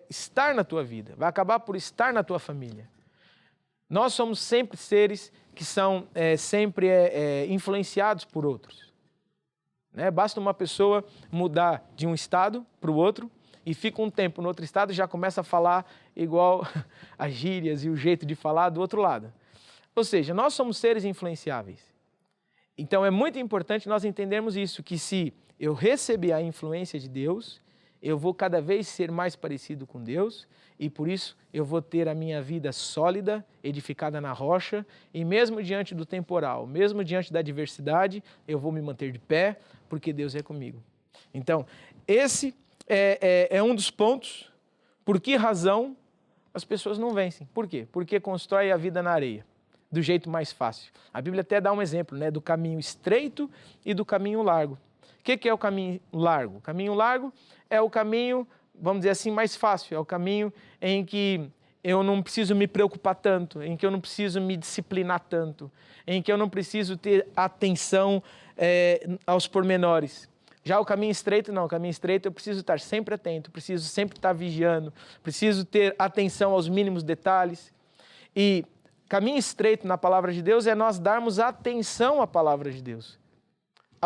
estar na tua vida, vai acabar por estar na tua família. Nós somos sempre seres que são sempre influenciados por outros. Né? Basta uma pessoa mudar de um estado para o outro e fica um tempo no outro estado e já começa a falar igual as gírias e o jeito de falar do outro lado. Ou seja, nós somos seres influenciáveis. Então é muito importante nós entendermos isso, que se eu receber a influência de Deus, eu vou cada vez ser mais parecido com Deus e por isso eu vou ter a minha vida sólida, edificada na rocha e mesmo diante do temporal, mesmo diante da adversidade, eu vou me manter de pé porque Deus é comigo. Então, esse é um dos pontos por que razão as pessoas não vencem. Por quê? Porque constrói a vida na areia, do jeito mais fácil. A Bíblia até dá um exemplo, né, do caminho estreito e do caminho largo. O que é o caminho largo? O caminho largo é o caminho, vamos dizer assim, mais fácil. É o caminho em que eu não preciso me preocupar tanto, em que eu não preciso me disciplinar tanto, em que eu não preciso ter atenção aos pormenores. Já o caminho estreito, não. O caminho estreito eu preciso estar sempre atento, preciso sempre estar vigiando, preciso ter atenção aos mínimos detalhes. E caminho estreito na palavra de Deus é nós darmos atenção à palavra de Deus.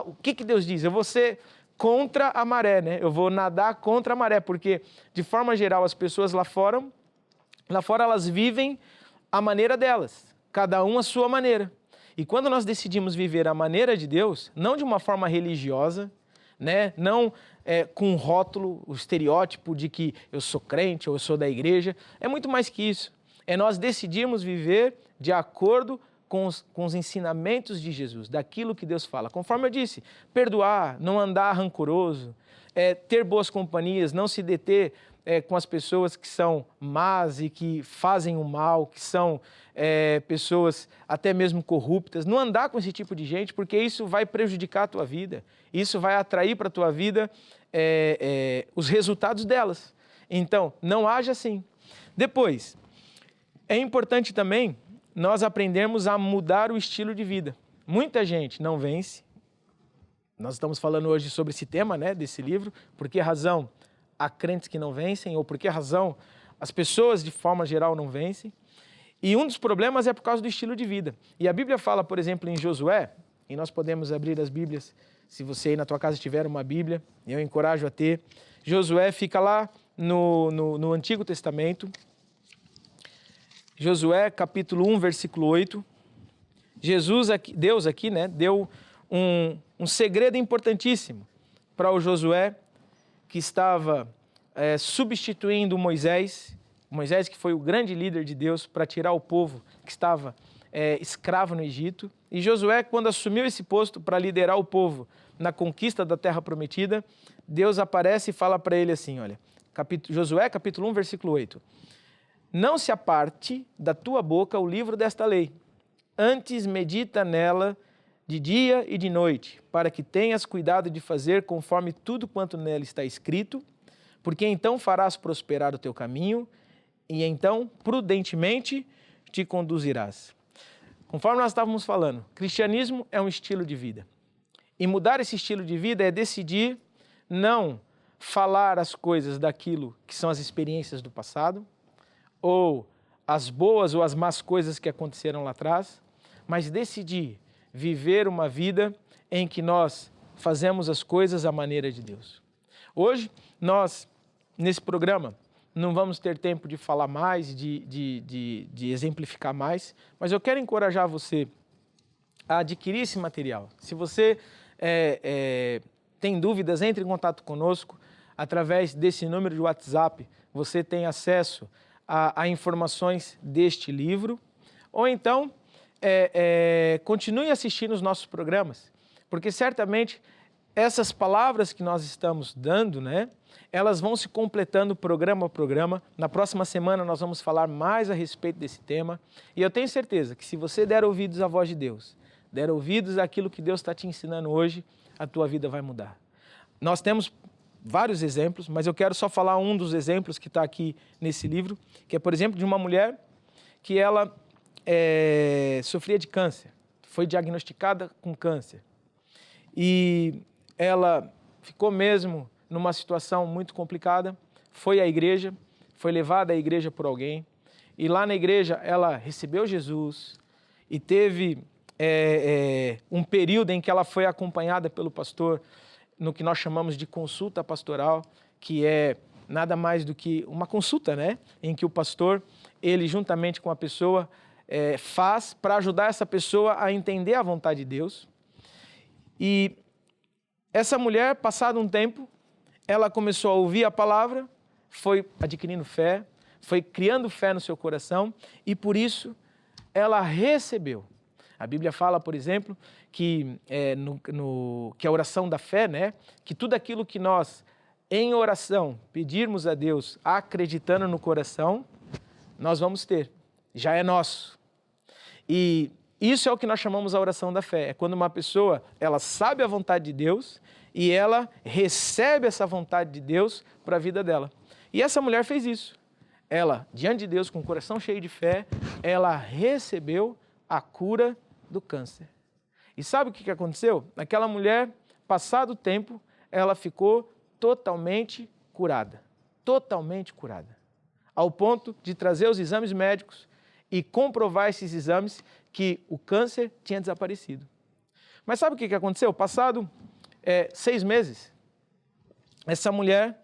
O que Deus diz? Eu vou ser contra a maré, né? Eu vou nadar contra a maré, porque, de forma geral, as pessoas lá fora elas vivem a maneira delas, cada um a sua maneira. E quando nós decidimos viver a maneira de Deus, não de uma forma religiosa, né? Não com um rótulo, o estereótipo de que eu sou crente ou eu sou da igreja, é muito mais que isso. É nós decidirmos viver de acordo com os ensinamentos de Jesus, daquilo que Deus fala. Conforme eu disse, perdoar, não andar rancoroso, ter boas companhias, não se deter com as pessoas que são más e que fazem o mal, que são pessoas até mesmo corruptas. Não andar com esse tipo de gente, porque isso vai prejudicar a tua vida. Isso vai atrair para a tua vida os resultados delas. Então, não haja assim. Depois, é importante também nós aprendermos a mudar o estilo de vida. Muita gente não vence. Nós estamos falando hoje sobre esse tema, né, desse livro. Por que razão há crentes que não vencem? Ou por que razão as pessoas, de forma geral, não vencem? E um dos problemas é por causa do estilo de vida. E a Bíblia fala, por exemplo, em Josué, e nós podemos abrir as Bíblias, se você aí na tua casa tiver uma Bíblia, eu encorajo a ter. Josué fica lá no Antigo Testamento, Josué, capítulo 1, versículo 8. Deus aqui, né, deu um segredo importantíssimo para o Josué, que estava substituindo Moisés que foi o grande líder de Deus para tirar o povo que estava escravo no Egito. E Josué, quando assumiu esse posto para liderar o povo na conquista da Terra Prometida, Deus aparece e fala para ele assim, olha, Josué, capítulo 1, versículo 8. Não se aparte da tua boca o livro desta lei, antes medita nela de dia e de noite, para que tenhas cuidado de fazer conforme tudo quanto nela está escrito, porque então farás prosperar o teu caminho e então prudentemente te conduzirás. Conforme nós estávamos falando, cristianismo é um estilo de vida. E mudar esse estilo de vida é decidir não falar as coisas daquilo que são as experiências do passado, ou as boas ou as más coisas que aconteceram lá atrás, mas decidir viver uma vida em que nós fazemos as coisas à maneira de Deus. Hoje, nós, nesse programa, não vamos ter tempo de falar mais, de exemplificar mais, mas eu quero encorajar você a adquirir esse material. Se você tem dúvidas, entre em contato conosco através desse número de WhatsApp. Você tem acesso a informações deste livro, ou então continue assistindo os nossos programas, porque certamente essas palavras que nós estamos dando, né, elas vão se completando programa a programa. Na próxima semana nós vamos falar mais a respeito desse tema, e eu tenho certeza que se você der ouvidos à voz de Deus, der ouvidos àquilo que Deus está te ensinando hoje, a tua vida vai mudar. Nós temos vários exemplos, mas eu quero só falar um dos exemplos que está aqui nesse livro, que é, por exemplo, de uma mulher que ela sofria de câncer, foi diagnosticada com câncer. E ela ficou mesmo numa situação muito complicada, foi à igreja, foi levada à igreja por alguém, e lá na igreja ela recebeu Jesus e teve um período em que ela foi acompanhada pelo pastor no que nós chamamos de consulta pastoral, que é nada mais do que uma consulta, né? Em que o pastor, ele juntamente com a pessoa, faz para ajudar essa pessoa a entender a vontade de Deus. E essa mulher, passado um tempo, ela começou a ouvir a palavra, foi adquirindo fé, foi criando fé no seu coração e por isso ela recebeu. A Bíblia fala, por exemplo, que, que a oração da fé, né? Que tudo aquilo que nós, em oração, pedirmos a Deus, acreditando no coração, nós vamos ter. Já é nosso. E isso é o que nós chamamos a oração da fé. É quando uma pessoa, ela sabe a vontade de Deus e ela recebe essa vontade de Deus para a vida dela. E essa mulher fez isso. Ela, diante de Deus, com o coração cheio de fé, ela recebeu a cura do câncer. E sabe o que aconteceu? Aquela mulher, passado o tempo, ela ficou totalmente curada. Totalmente curada. Ao ponto de trazer os exames médicos e comprovar esses exames que o câncer tinha desaparecido. Mas sabe o que aconteceu? Passado 6 meses, essa mulher,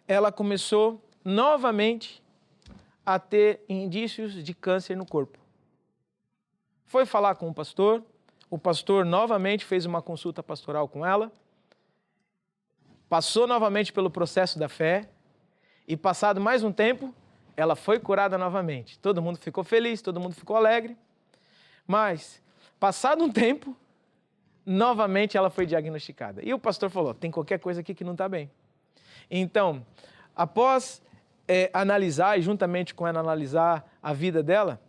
ela começou novamente a ter indícios de câncer no corpo. Foi falar com o pastor novamente fez uma consulta pastoral com ela, passou novamente pelo processo da fé e passado mais um tempo, ela foi curada novamente. Todo mundo ficou feliz, todo mundo ficou alegre, mas passado um tempo, novamente ela foi diagnosticada. E o pastor falou, tem qualquer coisa aqui que não está bem. Então, após analisar e juntamente com ela analisar a vida dela,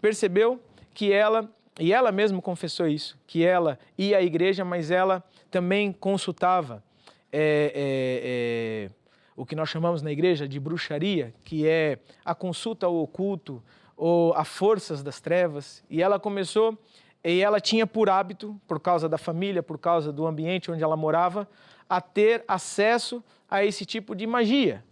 percebeu que ela mesma confessou isso, que ela ia à igreja, mas ela também consultava o que nós chamamos na igreja de bruxaria, que é a consulta ao oculto ou a forças das trevas, e ela começou, e ela tinha por hábito, por causa da família, por causa do ambiente onde ela morava, a ter acesso a esse tipo de magia.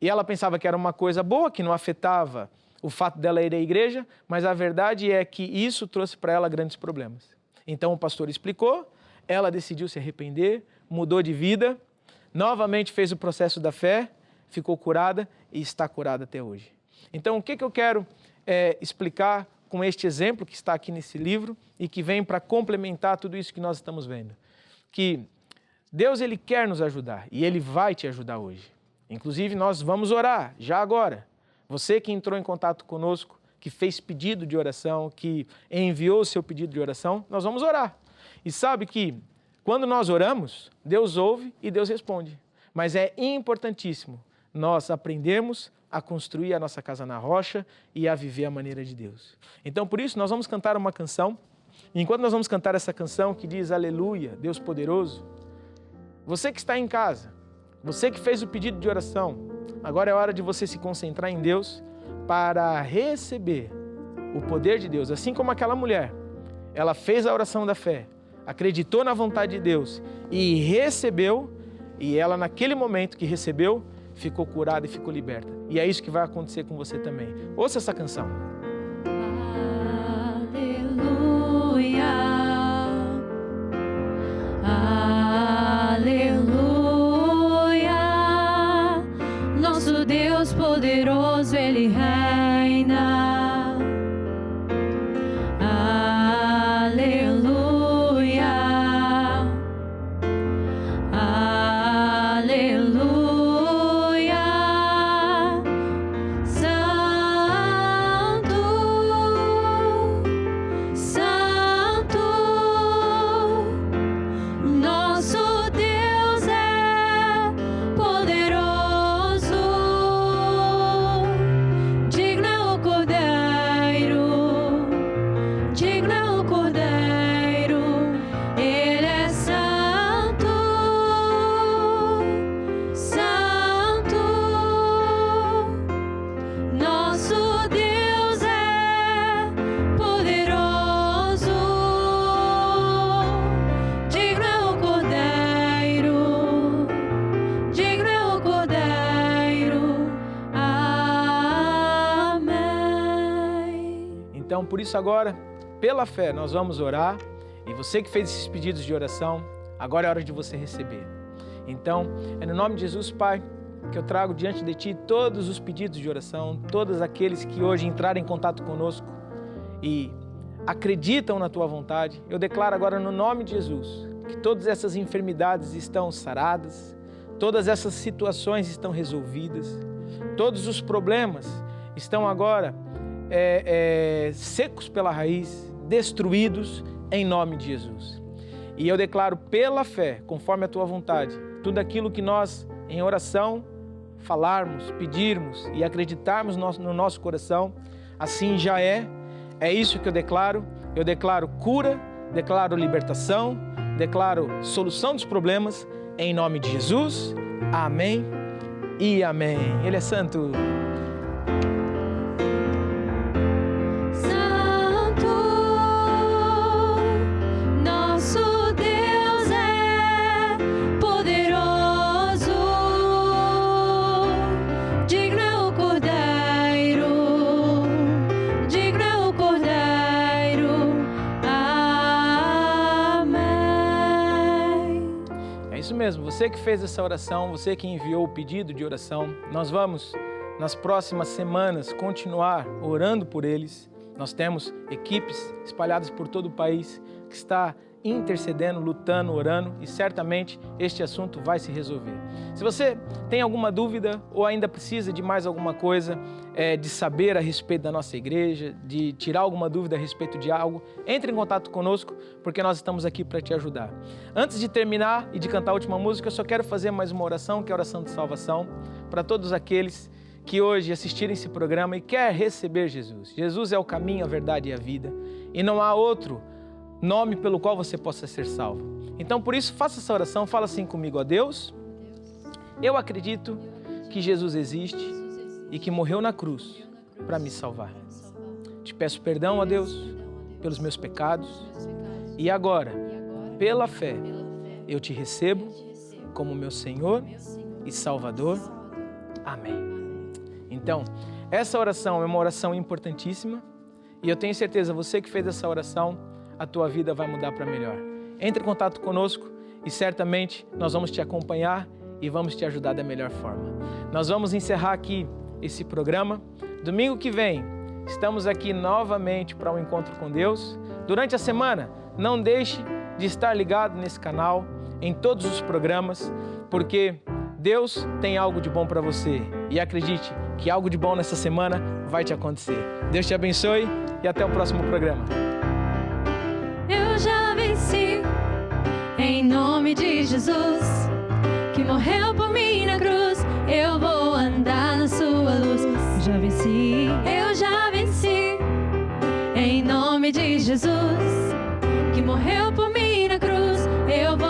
E ela pensava que era uma coisa boa, que não afetava o fato dela ir à igreja, mas a verdade é que isso trouxe para ela grandes problemas. Então o pastor explicou, ela decidiu se arrepender, mudou de vida, novamente fez o processo da fé, ficou curada e está curada até hoje. Então o que eu quero explicar com este exemplo que está aqui nesse livro e que vem para complementar tudo isso que nós estamos vendo? Que Deus, Ele quer nos ajudar e Ele vai te ajudar hoje. Inclusive, nós vamos orar já agora. Você que entrou em contato conosco, que fez pedido de oração, que enviou o seu pedido de oração, nós vamos orar. E sabe que quando nós oramos, Deus ouve e Deus responde. Mas é importantíssimo nós aprendermos a construir a nossa casa na rocha e a viver a maneira de Deus. Então, por isso, nós vamos cantar uma canção. E enquanto nós vamos cantar essa canção que diz Aleluia, Deus poderoso, você que está em casa, você que fez o pedido de oração, agora é hora de você se concentrar em Deus para receber o poder de Deus. Assim como aquela mulher, ela fez a oração da fé, acreditou na vontade de Deus e recebeu, e ela naquele momento que recebeu, ficou curada e ficou liberta. E é isso que vai acontecer com você também. Ouça essa canção. Aleluia, aleluia. Nosso Deus poderoso, Ele reina. Aleluia, aleluia. Santo, Santo, nosso Deus é poderoso. Digno é o Cordeiro, digno é o Cordeiro, Ele é santo, santo. Nosso Deus é poderoso. Digno é o Cordeiro, digno é o Cordeiro. Amém. Então, por isso agora, pela fé, nós vamos orar. E você que fez esses pedidos de oração, agora é hora de você receber. Então, é no nome de Jesus, Pai, que eu trago diante de Ti todos os pedidos de oração, todos aqueles que hoje entraram em contato conosco e acreditam na Tua vontade. Eu declaro agora no nome de Jesus que todas essas enfermidades estão saradas, todas essas situações estão resolvidas, todos os problemas estão agora secos pela raiz, destruídos em nome de Jesus. E eu declaro pela fé, conforme a Tua vontade, tudo aquilo que nós em oração falarmos, pedirmos e acreditarmos no nosso coração, assim já é isso que eu declaro cura, declaro libertação, declaro solução dos problemas, em nome de Jesus, amém e amém. Ele é santo. Mesmo, você que fez essa oração, você que enviou o pedido de oração, nós vamos nas próximas semanas continuar orando por eles. Nós temos equipes espalhadas por todo o país que está intercedendo, lutando, orando e certamente este assunto vai se resolver. Se você tem alguma dúvida ou ainda precisa de mais alguma coisa, de saber a respeito da nossa igreja, de tirar alguma dúvida a respeito de algo, entre em contato conosco porque nós estamos aqui para te ajudar. Antes de terminar e de cantar a última música, eu só quero fazer mais uma oração, que é a oração de salvação, para todos aqueles que hoje assistirem esse programa e quer receber Jesus. Jesus é o caminho, a verdade e a vida e não há outro nome pelo qual você possa ser salvo. Então, por isso, faça essa oração, fala assim comigo: ó Deus, eu acredito que Jesus existe e que morreu na cruz para me salvar. Te peço perdão, ó Deus, pelos meus pecados e agora, pela fé, eu te recebo como meu Senhor e Salvador. Amém. Então, essa oração é uma oração importantíssima e eu tenho certeza, você que fez essa oração, a tua vida vai mudar para melhor. Entre em contato conosco e certamente nós vamos te acompanhar e vamos te ajudar da melhor forma. Nós vamos encerrar aqui esse programa. Domingo que vem, estamos aqui novamente para um encontro com Deus. Durante a semana, não deixe de estar ligado nesse canal, em todos os programas, porque Deus tem algo de bom para você. E acredite que algo de bom nessa semana vai te acontecer. Deus te abençoe e até o próximo programa. Eu já venci, em nome de Jesus, que morreu por mim na cruz. Eu vou andar na sua luz. Já venci, eu já venci, em nome de Jesus, que morreu por mim na cruz. Eu vou